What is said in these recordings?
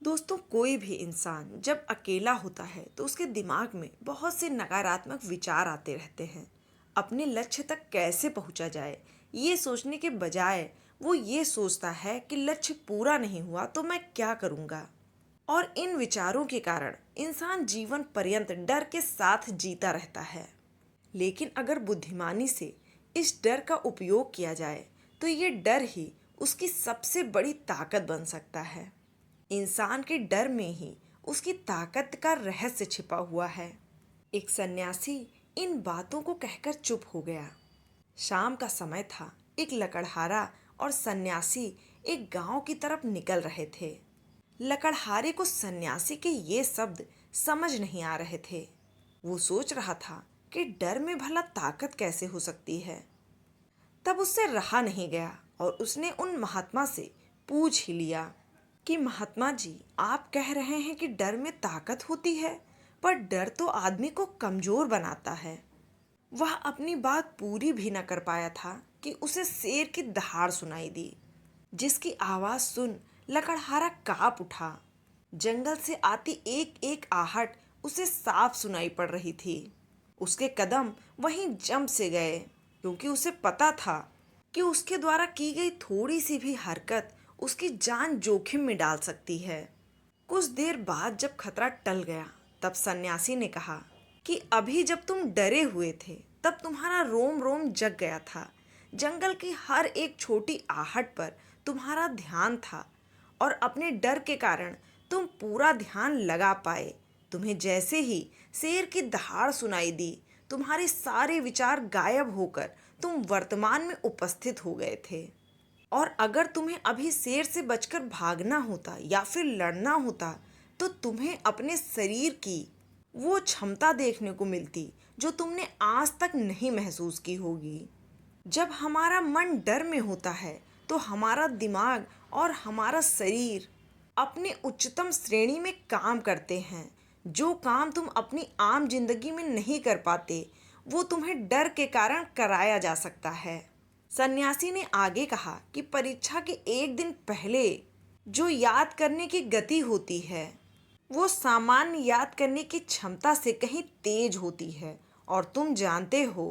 दोस्तों, कोई भी इंसान जब अकेला होता है तो उसके दिमाग में बहुत से नकारात्मक विचार आते रहते हैं। अपने लक्ष्य तक कैसे पहुंचा जाए ये सोचने के बजाय वो ये सोचता है कि लक्ष्य पूरा नहीं हुआ तो मैं क्या करूंगा। और इन विचारों के कारण इंसान जीवन पर्यंत डर के साथ जीता रहता है। लेकिन अगर बुद्धिमानी से इस डर का उपयोग किया जाए तो ये डर ही उसकी सबसे बड़ी ताकत बन सकता है। इंसान के डर में ही उसकी ताकत का रहस्य छिपा हुआ है। एक सन्यासी इन बातों को कहकर चुप हो गया। शाम का समय था। एक लकड़हारा और सन्यासी एक गांव की तरफ निकल रहे थे। लकड़हारे को सन्यासी के ये शब्द समझ नहीं आ रहे थे। वो सोच रहा था कि डर में भला ताकत कैसे हो सकती है। तब उससे रहा नहीं गया और उसने उन महात्मा से पूछ ही लिया कि महात्मा जी, आप कह रहे हैं कि डर में ताकत होती है, पर डर तो आदमी को कमजोर बनाता है। वह अपनी बात पूरी भी न कर पाया था कि उसे शेर की दहाड़ सुनाई दी, जिसकी आवाज सुन लकड़हारा कांप उठा। जंगल से आती एक एक आहट उसे साफ सुनाई पड़ रही थी। उसके कदम वहीं जम से गए, क्योंकि उसे पता था कि उसके द्वारा की गई थोड़ी सी भी हरकत उसकी जान जोखिम में डाल सकती है। कुछ देर बाद जब खतरा टल गया, तब सन्यासी ने कहा कि अभी जब तुम डरे हुए थे तब तुम्हारा रोम रोम जग गया था। जंगल की हर एक छोटी आहट पर तुम्हारा ध्यान था और अपने डर के कारण तुम पूरा ध्यान लगा पाए। तुम्हें जैसे ही शेर की दहाड़ सुनाई दी, तुम्हारे सारे विचार गायब होकर तुम वर्तमान में उपस्थित हो गए थे। और अगर तुम्हें अभी शेर से बचकर भागना होता या फिर लड़ना होता तो तुम्हें अपने शरीर की वो क्षमता देखने को मिलती जो तुमने आज तक नहीं महसूस की होगी। जब हमारा मन डर में होता है तो हमारा दिमाग और हमारा शरीर अपने उच्चतम श्रेणी में काम करते हैं। जो काम तुम अपनी आम जिंदगी में नहीं कर पाते, वो तुम्हें डर के कारण कराया जा सकता है। सन्यासी ने आगे कहा कि परीक्षा के एक दिन पहले जो याद करने की गति होती है, वो सामान्य याद करने की क्षमता से कहीं तेज होती है। और तुम जानते हो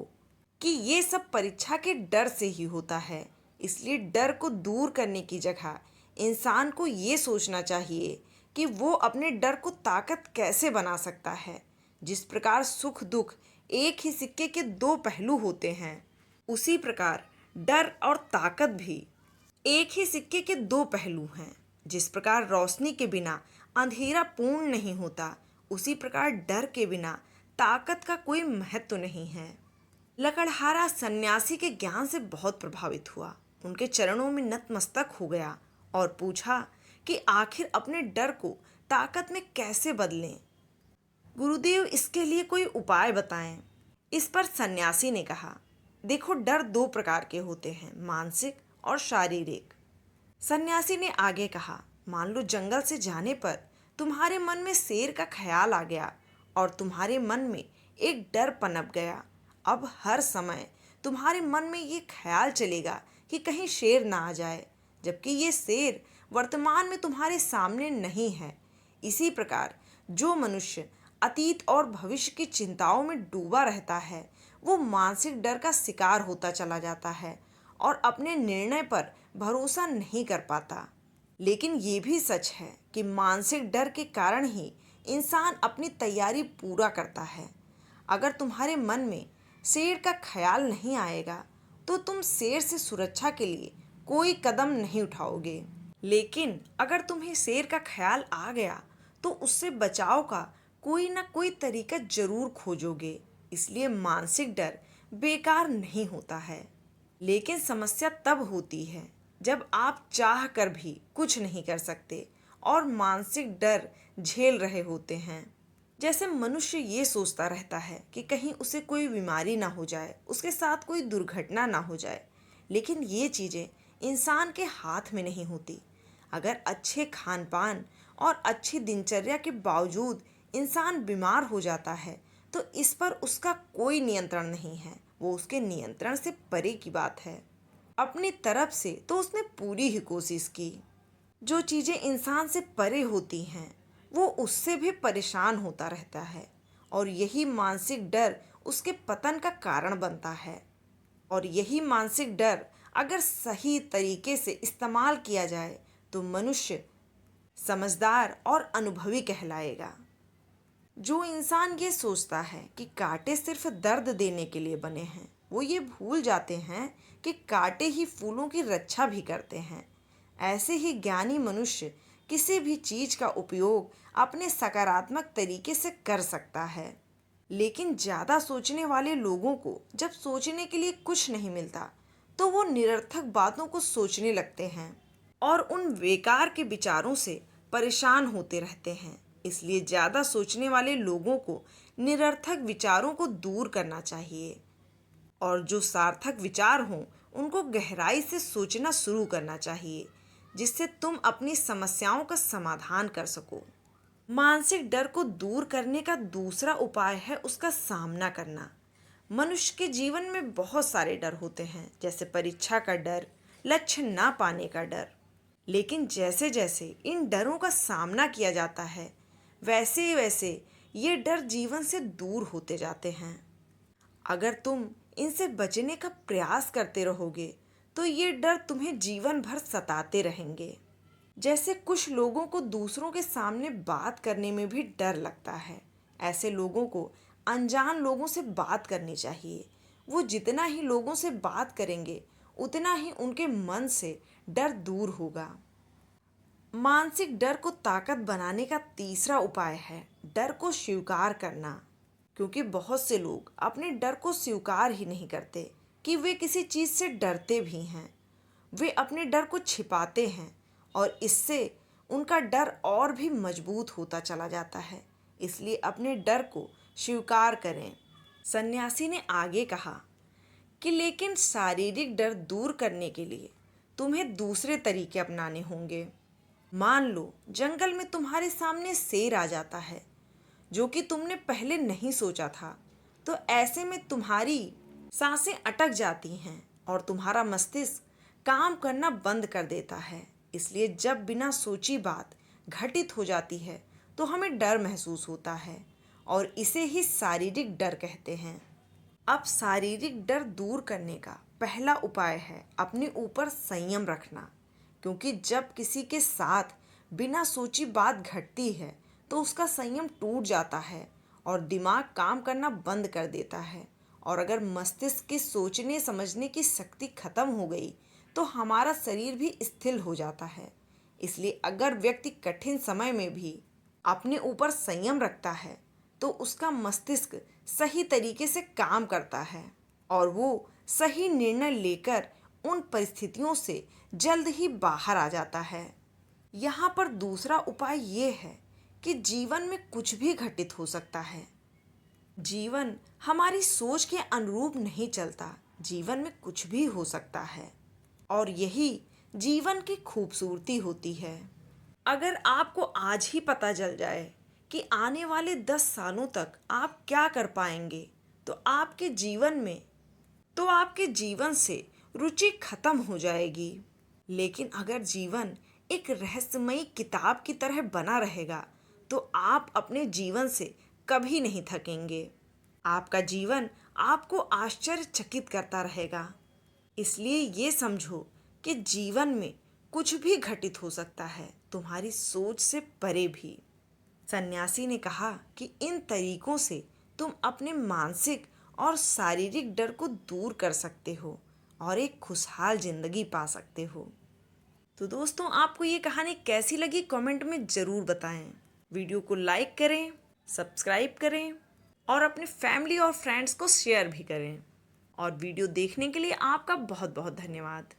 कि ये सब परीक्षा के डर से ही होता है। इसलिए डर को दूर करने की जगह इंसान को ये सोचना चाहिए कि वो अपने डर को ताकत कैसे बना सकता है। जिस प्रकार सुख दुख एक ही सिक्के के दो पहलू होते हैं, उसी प्रकार डर और ताकत भी एक ही सिक्के के दो पहलू हैं। जिस प्रकार रोशनी के बिना अंधेरा पूर्ण नहीं होता, उसी प्रकार डर के बिना ताकत का कोई महत्व नहीं है। लकड़हारा सन्यासी के ज्ञान से बहुत प्रभावित हुआ। उनके चरणों में नतमस्तक हो गया और पूछा कि आखिर अपने डर को ताकत में कैसे बदलें। गुरुदेव, इसके लिए कोई उपाय बताएं। इस पर सन्यासी ने कहा, देखो, डर दो प्रकार के होते हैं, मानसिक और शारीरिक। सन्यासी ने आगे कहा, मान लो जंगल से जाने पर तुम्हारे मन में शेर का ख्याल आ गया और तुम्हारे मन में एक डर पनप गया। अब हर समय तुम्हारे मन में ये ख्याल चलेगा कि कहीं शेर ना आ जाए, जबकि ये शेर वर्तमान में तुम्हारे सामने नहीं है। इसी प्रकार जो मनुष्य अतीत और भविष्य की चिंताओं में डूबा रहता है, वो मानसिक डर का शिकार होता चला जाता है और अपने निर्णय पर भरोसा नहीं कर पाता। लेकिन ये भी सच है कि मानसिक डर के कारण ही इंसान अपनी तैयारी पूरा करता है। अगर तुम्हारे मन में शेर का ख्याल नहीं आएगा तो तुम शेर से सुरक्षा के लिए कोई कदम नहीं उठाओगे। लेकिन अगर तुम्हें शेर का ख्याल आ गया तो उससे बचाव का कोई ना कोई तरीका जरूर खोजोगे। इसलिए मानसिक डर बेकार नहीं होता है। लेकिन समस्या तब होती है जब आप चाह कर भी कुछ नहीं कर सकते और मानसिक डर झेल रहे होते हैं। जैसे मनुष्य ये सोचता रहता है कि कहीं उसे कोई बीमारी ना हो जाए, उसके साथ कोई दुर्घटना ना हो जाए। लेकिन ये चीज़ें इंसान के हाथ में नहीं होती। अगर अच्छे खान पान और अच्छी दिनचर्या के बावजूद इंसान बीमार हो जाता है तो इस पर उसका कोई नियंत्रण नहीं है, वो उसके नियंत्रण से परे की बात है। अपनी तरफ से तो उसने पूरी ही कोशिश की। जो चीज़ें इंसान से परे होती हैं वो उससे भी परेशान होता रहता है और यही मानसिक डर उसके पतन का कारण बनता है। और यही मानसिक डर अगर सही तरीके से इस्तेमाल किया जाए तो मनुष्य समझदार और अनुभवी कहलाएगा। जो इंसान ये सोचता है कि कांटे सिर्फ दर्द देने के लिए बने हैं, वो ये भूल जाते हैं कि कांटे ही फूलों की रक्षा भी करते हैं। ऐसे ही ज्ञानी मनुष्य किसी भी चीज़ का उपयोग अपने सकारात्मक तरीके से कर सकता है। लेकिन ज़्यादा सोचने वाले लोगों को जब सोचने के लिए कुछ नहीं मिलता तो वो निरर्थक बातों को सोचने लगते हैं और उन बेकार के विचारों से परेशान होते रहते हैं। इसलिए ज़्यादा सोचने वाले लोगों को निरर्थक विचारों को दूर करना चाहिए और जो सार्थक विचार हों उनको गहराई से सोचना शुरू करना चाहिए, जिससे तुम अपनी समस्याओं का समाधान कर सको। मानसिक डर को दूर करने का दूसरा उपाय है उसका सामना करना। मनुष्य के जीवन में बहुत सारे डर होते हैं, जैसे परीक्षा का डर, लक्ष्य ना पाने का डर। लेकिन जैसे जैसे इन डरों का सामना किया जाता है वैसे वैसे ये डर जीवन से दूर होते जाते हैं। अगर तुम इनसे बचने का प्रयास करते रहोगे तो ये डर तुम्हें जीवन भर सताते रहेंगे। जैसे कुछ लोगों को दूसरों के सामने बात करने में भी डर लगता है। ऐसे लोगों को अनजान लोगों से बात करनी चाहिए। वो जितना ही लोगों से बात करेंगे उतना ही उनके मन से डर दूर होगा। मानसिक डर को ताकत बनाने का तीसरा उपाय है डर को स्वीकार करना। क्योंकि बहुत से लोग अपने डर को स्वीकार ही नहीं करते कि वे किसी चीज़ से डरते भी हैं। वे अपने डर को छिपाते हैं और इससे उनका डर और भी मजबूत होता चला जाता है। इसलिए अपने डर को स्वीकार करें। सन्यासी ने आगे कहा कि लेकिन शारीरिक डर दूर करने के लिए तुम्हें दूसरे तरीके अपनाने होंगे। मान लो जंगल में तुम्हारे सामने शेर आ जाता है जो कि तुमने पहले नहीं सोचा था, तो ऐसे में तुम्हारी सांसें अटक जाती हैं और तुम्हारा मस्तिष्क काम करना बंद कर देता है। इसलिए जब बिना सोची बात घटित हो जाती है तो हमें डर महसूस होता है और इसे ही शारीरिक डर कहते हैं। अब शारीरिक डर दूर करने का पहला उपाय है अपने ऊपर संयम रखना। क्योंकि जब किसी के साथ बिना सोची बात घटती है तो उसका संयम टूट जाता है और दिमाग काम करना बंद कर देता है। और अगर मस्तिष्क की सोचने समझने की शक्ति खत्म हो गई तो हमारा शरीर भी स्थिर हो जाता है। इसलिए अगर व्यक्ति कठिन समय में भी अपने ऊपर संयम रखता है तो उसका मस्तिष्क सही तरीके से काम करता है और वो सही निर्णय लेकर उन परिस्थितियों से जल्द ही बाहर आ जाता है। यहाँ पर दूसरा उपाय ये है कि जीवन में कुछ भी घटित हो सकता है। जीवन हमारी सोच के अनुरूप नहीं चलता। जीवन में कुछ भी हो सकता है और यही जीवन की खूबसूरती होती है। अगर आपको आज ही पता चल जाए कि आने वाले 10 सालों तक आप क्या कर पाएंगे तो आपके जीवन से रुचि खत्म हो जाएगी। लेकिन अगर जीवन एक रहस्यमयी किताब की तरह बना रहेगा तो आप अपने जीवन से कभी नहीं थकेंगे। आपका जीवन आपको आश्चर्यचकित करता रहेगा। इसलिए ये समझो कि जीवन में कुछ भी घटित हो सकता है, तुम्हारी सोच से परे भी। सन्यासी ने कहा कि इन तरीकों से तुम अपने मानसिक और शारीरिक डर को दूर कर सकते हो और एक खुशहाल जिंदगी पा सकते हो। तो दोस्तों, आपको ये कहानी कैसी लगी कमेंट में ज़रूर बताएं। वीडियो को लाइक करें, सब्सक्राइब करें और अपने फैमिली और फ्रेंड्स को शेयर भी करें। और वीडियो देखने के लिए आपका बहुत बहुत धन्यवाद।